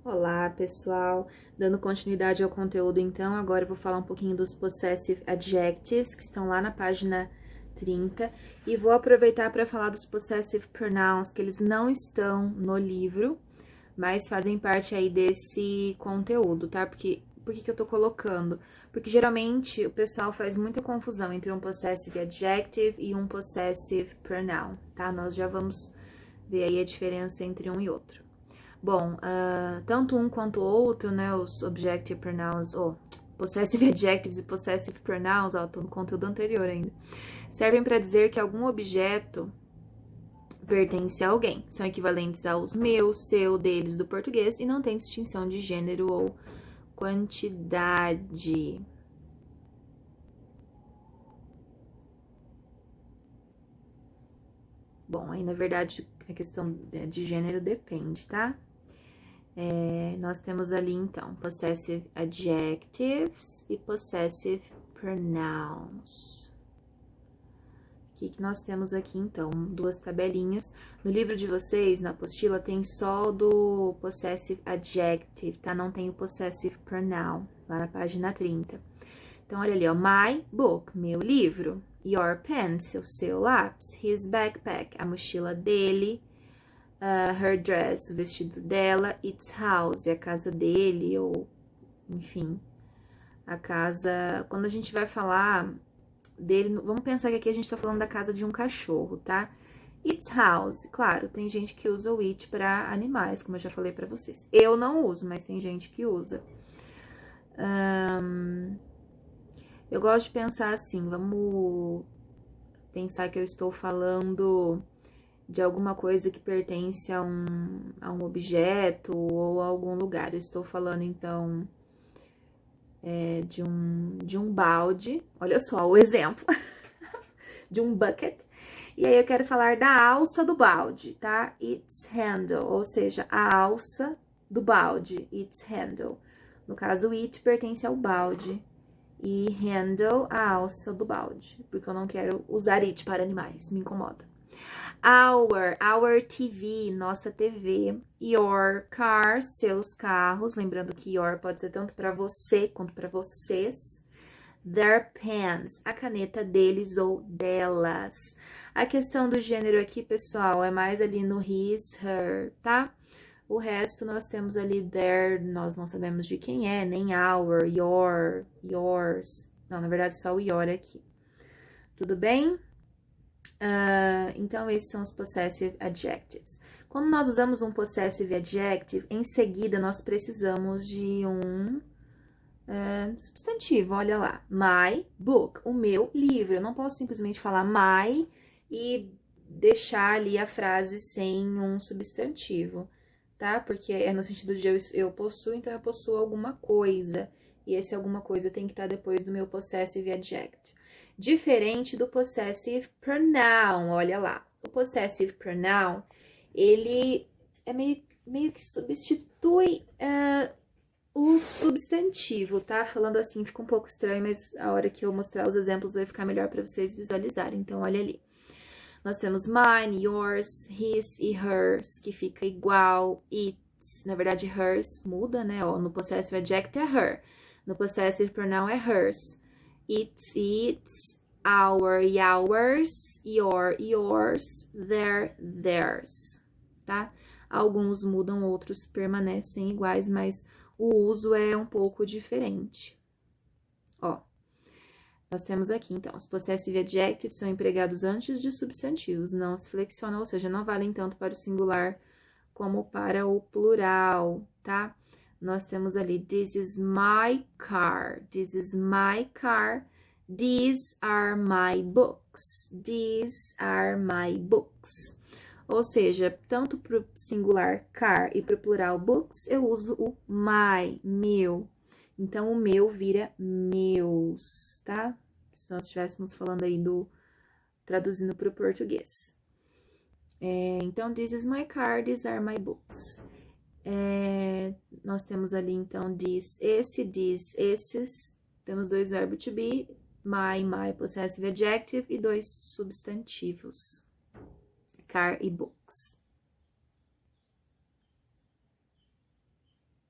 Olá, pessoal! Dando continuidade ao conteúdo, então, agora eu vou falar um pouquinho dos possessive adjectives, que estão lá na página 30, e vou aproveitar para falar dos possessive pronouns, que eles não estão no livro, mas fazem parte aí desse conteúdo, tá? Por que eu tô colocando? Porque geralmente o pessoal faz muita confusão entre um possessive adjective e um possessive pronoun, tá? Nós já vamos ver aí a diferença entre um e outro. Bom, tanto um quanto o outro, né, os objective pronouns, ou possessive adjectives e possessive pronouns, tô no conteúdo anterior ainda, servem para dizer que algum objeto pertence a alguém. São equivalentes aos meus, seu, deles do português e não tem distinção de gênero ou quantidade. Bom, aí na verdade a questão de gênero depende, tá? Nós temos ali, então, possessive adjectives e possessive pronouns. O que nós temos aqui, então? Duas tabelinhas. No livro de vocês, na apostila, tem só o do possessive adjective, tá? Não tem o possessive pronoun, lá na página 30. Então, olha ali, ó. My book, meu livro. Your pencil, seu lápis. His backpack, a mochila dele. Her dress, o vestido dela, its house, a casa dele, ou, enfim, a casa... Quando a gente vai falar dele, vamos pensar que aqui a gente tá falando da casa de um cachorro, tá? Its house, claro, tem gente que usa o it para animais, como eu já falei pra vocês. Eu não uso, mas tem gente que usa. Eu gosto de pensar assim, vamos pensar que eu estou falando de alguma coisa que pertence a um objeto ou a algum lugar. Eu estou falando, então, de um balde. Olha só o exemplo. De um bucket. E aí eu quero falar da alça do balde, tá? Its handle, ou seja, a alça do balde. Its handle. No caso, it pertence ao balde. E handle, a alça do balde. Porque eu não quero usar it para animais, me incomoda. Our TV, nossa TV. Your car, seus carros. Lembrando que your pode ser tanto para você quanto para vocês. Their pens, a caneta deles ou delas. A questão do gênero aqui, pessoal, é mais ali no his, her, tá? O resto nós temos ali their, nós não sabemos de quem é, nem our, your, yours. Não, na verdade só o your aqui. Tudo bem? Então, esses são os possessive adjectives. Quando nós usamos um possessive adjective, em seguida nós precisamos de um substantivo, olha lá. My book, o meu livro. Eu não posso simplesmente falar my e deixar ali a frase sem um substantivo, tá? Porque é no sentido de eu possuo, então eu possuo alguma coisa. E esse alguma coisa tem que estar depois do meu possessive adjective. Diferente do possessive pronoun, olha lá. O possessive pronoun, ele é meio que substitui o substantivo, tá? Falando assim fica um pouco estranho, mas a hora que eu mostrar os exemplos vai ficar melhor para vocês visualizarem. Então, olha ali. Nós temos mine, yours, his e hers, que fica igual, its. Na verdade, hers muda, né? Ó, no possessive adjective é her. No possessive pronoun é hers. Its, our, yours, your, yours, their, theirs, tá? Alguns mudam, outros permanecem iguais, mas o uso é um pouco diferente. Ó, nós temos aqui, então, os possessive adjectives são empregados antes de substantivos, não se flexionam, ou seja, não valem tanto para o singular como para o plural, tá? Nós temos ali, this is my car, this is my car, these are my books, these are my books. Ou seja, tanto para o singular car e para o plural books, eu uso o my, meu. Então, o meu vira meus, tá? Se nós estivéssemos falando aí traduzindo para o português. Então, this is my car, these are my books. Nós temos ali, então, this, esse, this, esses. Temos dois verbos to be, my, possessive adjective e dois substantivos, car e books.